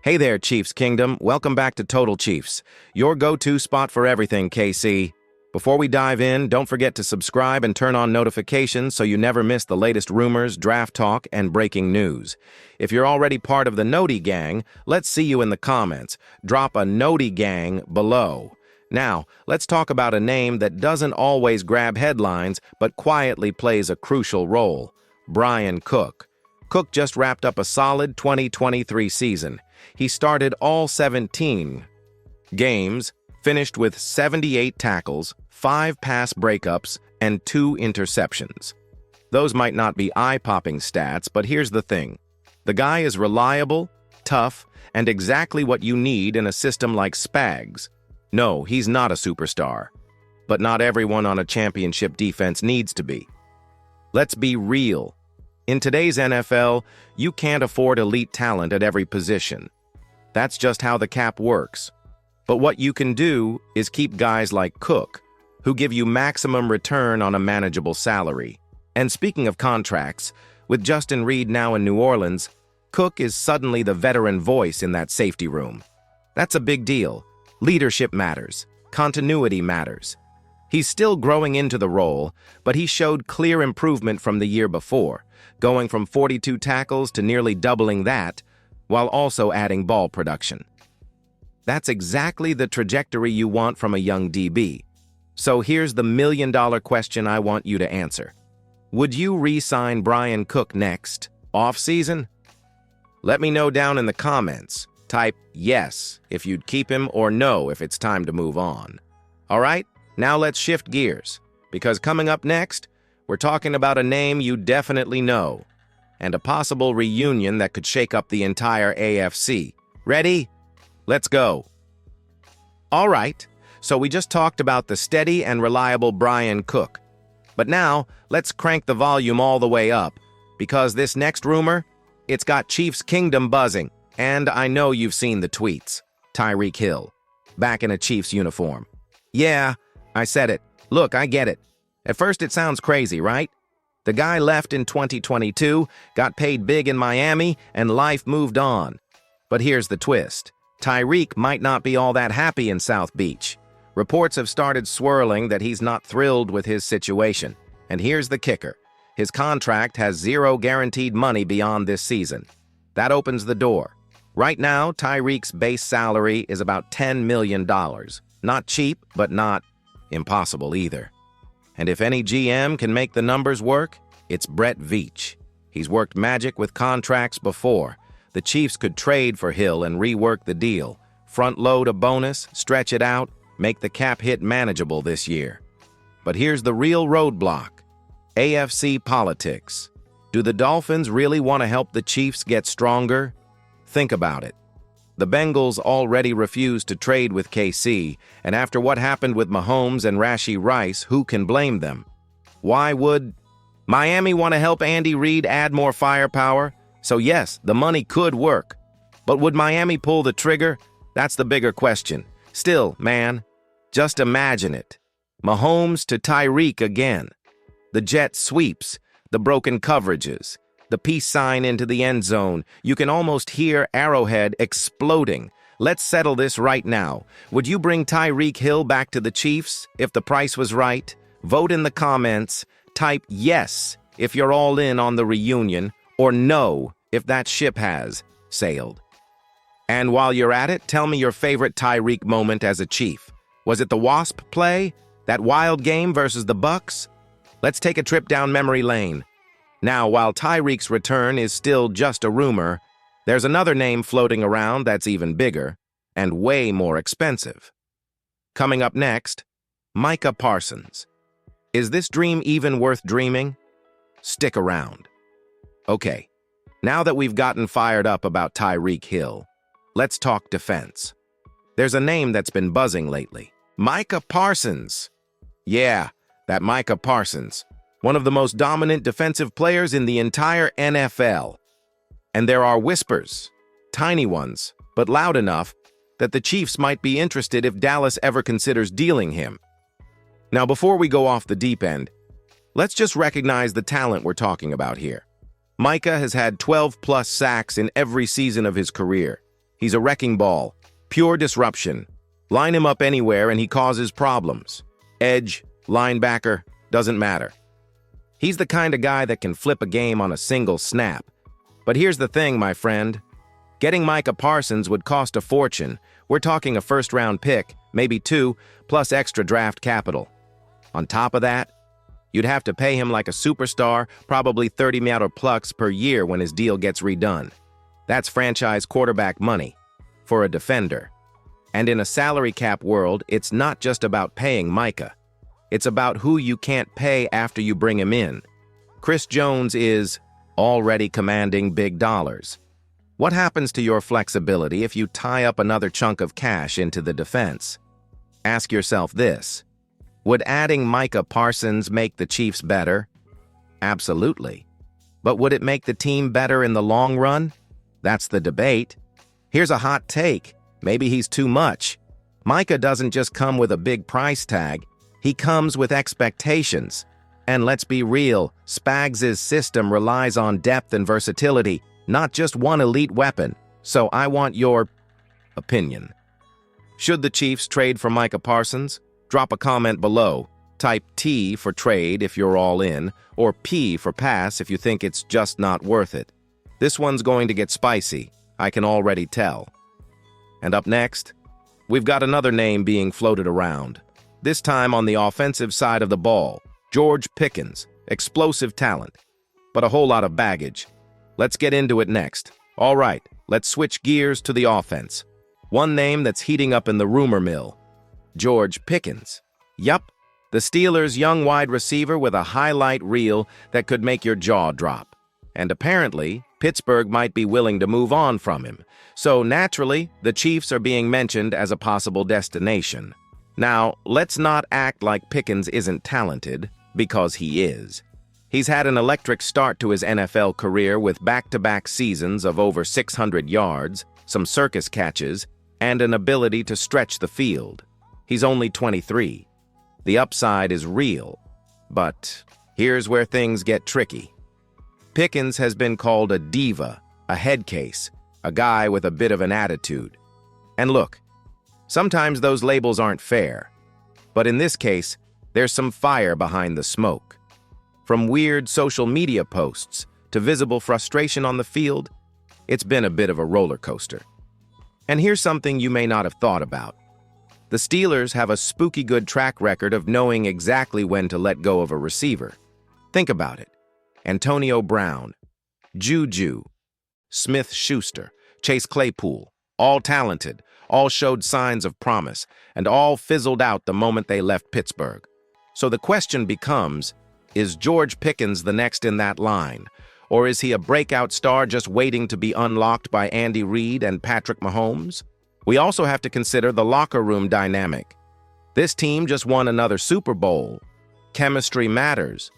Hey there, Chiefs Kingdom. Welcome back to Total Chiefs, your go-to spot for everything, KC. Before we dive in, don't forget to subscribe and turn on notifications so you never miss the latest rumors, draft talk, and breaking news. If you're already part of the Noti Gang, let's see you in the comments. Drop a Noti Gang below. Now, let's talk about a name that doesn't always grab headlines, but quietly plays a crucial role. Bryan Cook. Cook just wrapped up a solid 2023 season. He started all 17 games, finished with 78 tackles, 5 pass breakups, and 2 interceptions. Those might not be eye-popping stats, but here's the thing. The guy is reliable, tough, and exactly what you need in a system like Spags. No, he's not a superstar. But not everyone on a championship defense needs to be. Let's be real. In today's NFL, you can't afford elite talent at every position. That's just how the cap works. But what you can do is keep guys like Cook, who give you maximum return on a manageable salary. And speaking of contracts, with Justin Reid now in New Orleans, Cook is suddenly the veteran voice in that safety room. That's a big deal. Leadership matters. Continuity matters. He's still growing into the role, but he showed clear improvement from the year before, going from 42 tackles to nearly doubling that, while also adding ball production. That's exactly the trajectory you want from a young DB. So here's the million-dollar question I want you to answer. Would you re-sign Bryan Cook next off-season? Let me know down in the comments. Type yes if you'd keep him or no if it's time to move on. All right, now let's shift gears, because coming up next, we're talking about a name you definitely know, and a possible reunion that could shake up the entire AFC. Ready? Let's go. All right, so we just talked about the steady and reliable Bryan Cook. But now, let's crank the volume all the way up, because this next rumor, it's got Chiefs Kingdom buzzing, and I know you've seen the tweets. Tyreek Hill, back in a Chiefs uniform. Yeah, I said it. Look, I get it. At first it sounds crazy, right? The guy left in 2022, got paid big in Miami, and life moved on. But here's the twist. Tyreek might not be all that happy in South Beach. Reports have started swirling that he's not thrilled with his situation. And here's the kicker. His contract has zero guaranteed money beyond this season. That opens the door. Right now, Tyreek's base salary is about $10 million. Not cheap, but not impossible either. And if any GM can make the numbers work, it's Brett Veach. He's worked magic with contracts before. The Chiefs could trade for Hill and rework the deal. Front load a bonus, stretch it out, make the cap hit manageable this year. But here's the real roadblock. AFC politics. Do the Dolphins really want to help the Chiefs get stronger? Think about it. The Bengals already refused to trade with KC, and after what happened with Mahomes and Rashee Rice, who can blame them? Why would Miami want to help Andy Reid add more firepower? So yes, the money could work. But would Miami pull the trigger? That's the bigger question. Still, man, just imagine it. Mahomes to Tyreek again. The jet sweeps, the broken coverages, the peace sign into the end zone. You can almost hear Arrowhead exploding. Let's settle this right now. Would you bring Tyreek Hill back to the Chiefs if the price was right? Vote in the comments. Type yes if you're all in on the reunion, or no if that ship has sailed. And while you're at it, tell me your favorite Tyreek moment as a Chief. Was it the Wasp play? That wild game versus the Bucks? Let's take a trip down memory lane. Now, while Tyreek's return is still just a rumor, there's another name floating around that's even bigger and way more expensive. Coming up next, Micah Parsons. Is this dream even worth dreaming? Stick around. Okay, now that we've gotten fired up about Tyreek Hill, let's talk defense. There's a name that's been buzzing lately. Micah Parsons. Yeah, that Micah Parsons. One of the most dominant defensive players in the entire NFL. And there are whispers, tiny ones, but loud enough, that the Chiefs might be interested if Dallas ever considers dealing him. Now, before we go off the deep end, let's just recognize the talent we're talking about here. Micah has had 12-plus sacks in every season of his career. He's a wrecking ball, pure disruption. Line him up anywhere and he causes problems. Edge, linebacker, doesn't matter. He's the kind of guy that can flip a game on a single snap. But here's the thing, my friend. Getting Micah Parsons would cost a fortune. We're talking a first-round pick, maybe 2, plus extra draft capital. On top of that, you'd have to pay him like a superstar, probably $30 million plus per year when his deal gets redone. That's franchise quarterback money for a defender. And in a salary cap world, it's not just about paying Micah. It's about who you can't pay after you bring him in. Chris Jones is already commanding big dollars. What happens to your flexibility if you tie up another chunk of cash into the defense? Ask yourself this. Would adding Micah Parsons make the Chiefs better? Absolutely. But would it make the team better in the long run? That's the debate. Here's a hot take. Maybe he's too much. Micah doesn't just come with a big price tag. He comes with expectations. And let's be real, Spags' system relies on depth and versatility, not just one elite weapon. So I want your opinion. Should the Chiefs trade for Micah Parsons? Drop a comment below. Type T for trade if you're all in, or P for pass if you think it's just not worth it. This one's going to get spicy, I can already tell. And up next, we've got another name being floated around. This time on the offensive side of the ball, George Pickens, explosive talent, but a whole lot of baggage. Let's get into it next. All right, let's switch gears to the offense. One name that's heating up in the rumor mill, George Pickens. Yup, the Steelers' young wide receiver with a highlight reel that could make your jaw drop. And apparently, Pittsburgh might be willing to move on from him. So naturally, the Chiefs are being mentioned as a possible destination. Now, let's not act like Pickens isn't talented, because he is. He's had an electric start to his NFL career with back-to-back seasons of over 600 yards, some circus catches, and an ability to stretch the field. He's only 23. The upside is real. But here's where things get tricky. Pickens has been called a diva, a head case, a guy with a bit of an attitude. And look, sometimes those labels aren't fair. But in this case, there's some fire behind the smoke. From weird social media posts to visible frustration on the field, it's been a bit of a roller coaster. And here's something you may not have thought about. The Steelers have a spooky good track record of knowing exactly when to let go of a receiver. Think about it. Antonio Brown, Juju, Smith-Schuster, Chase Claypool, all talented, all showed signs of promise, and all fizzled out the moment they left Pittsburgh. So the question becomes, is George Pickens the next in that line? Or is he a breakout star just waiting to be unlocked by Andy Reid and Patrick Mahomes? We also have to consider the locker room dynamic. This team just won another Super Bowl. Chemistry matters.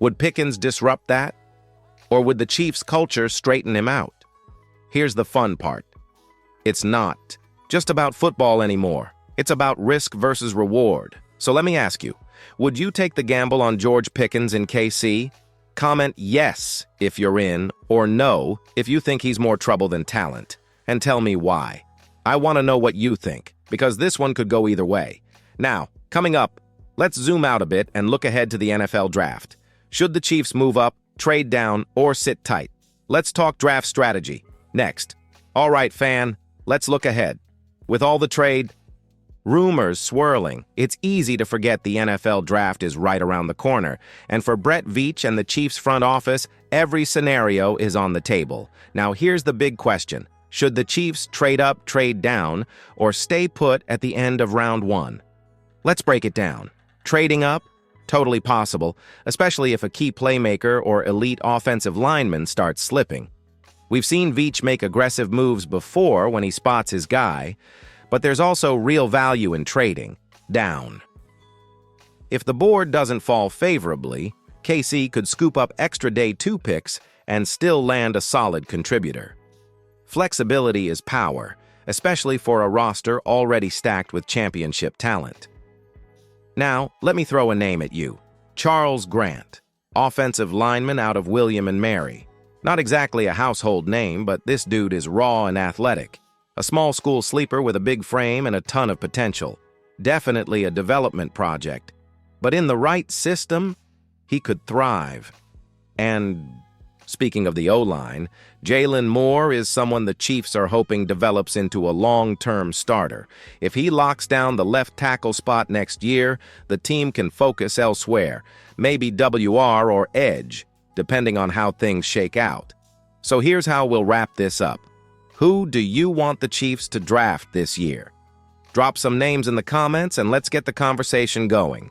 Would Pickens disrupt that? Or would the Chiefs' culture straighten him out? Here's the fun part. It's not just about football anymore. It's about risk versus reward. So let me ask you, would you take the gamble on George Pickens in KC? Comment yes if you're in, or no if you think he's more trouble than talent. And tell me why. I want to know what you think, because this one could go either way. Now, coming up, let's zoom out a bit and look ahead to the NFL draft. Should the Chiefs move up, trade down, or sit tight? Let's talk draft strategy. Next. All right, fan, let's look ahead. With all the trade rumors swirling, it's easy to forget the NFL draft is right around the corner. And for Brett Veach and the Chiefs front office, every scenario is on the table. Now here's the big question. Should the Chiefs trade up, trade down, or stay put at the end of round 1? Let's break it down. Trading up? Totally possible, especially if a key playmaker or elite offensive lineman starts slipping. We've seen Veach make aggressive moves before when he spots his guy, but there's also real value in trading down. If the board doesn't fall favorably, KC could scoop up extra day 2 picks and still land a solid contributor. Flexibility is power, especially for a roster already stacked with championship talent. Now, let me throw a name at you. Charles Grant, offensive lineman out of William and Mary. Not exactly a household name, but this dude is raw and athletic. A small school sleeper with a big frame and a ton of potential. Definitely a development project. But in the right system, he could thrive. And speaking of the O-line, Jalen Moore is someone the Chiefs are hoping develops into a long-term starter. If he locks down the left tackle spot next year, the team can focus elsewhere, maybe WR or edge, depending on how things shake out. So here's how we'll wrap this up. Who do you want the Chiefs to draft this year? Drop some names in the comments and let's get the conversation going.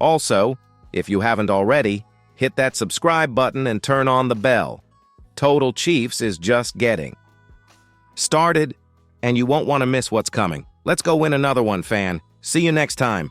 Also, if you haven't already, hit that subscribe button and turn on the bell. Total Chiefs is just getting started, and you won't want to miss what's coming. Let's go win another one, fan. See you next time.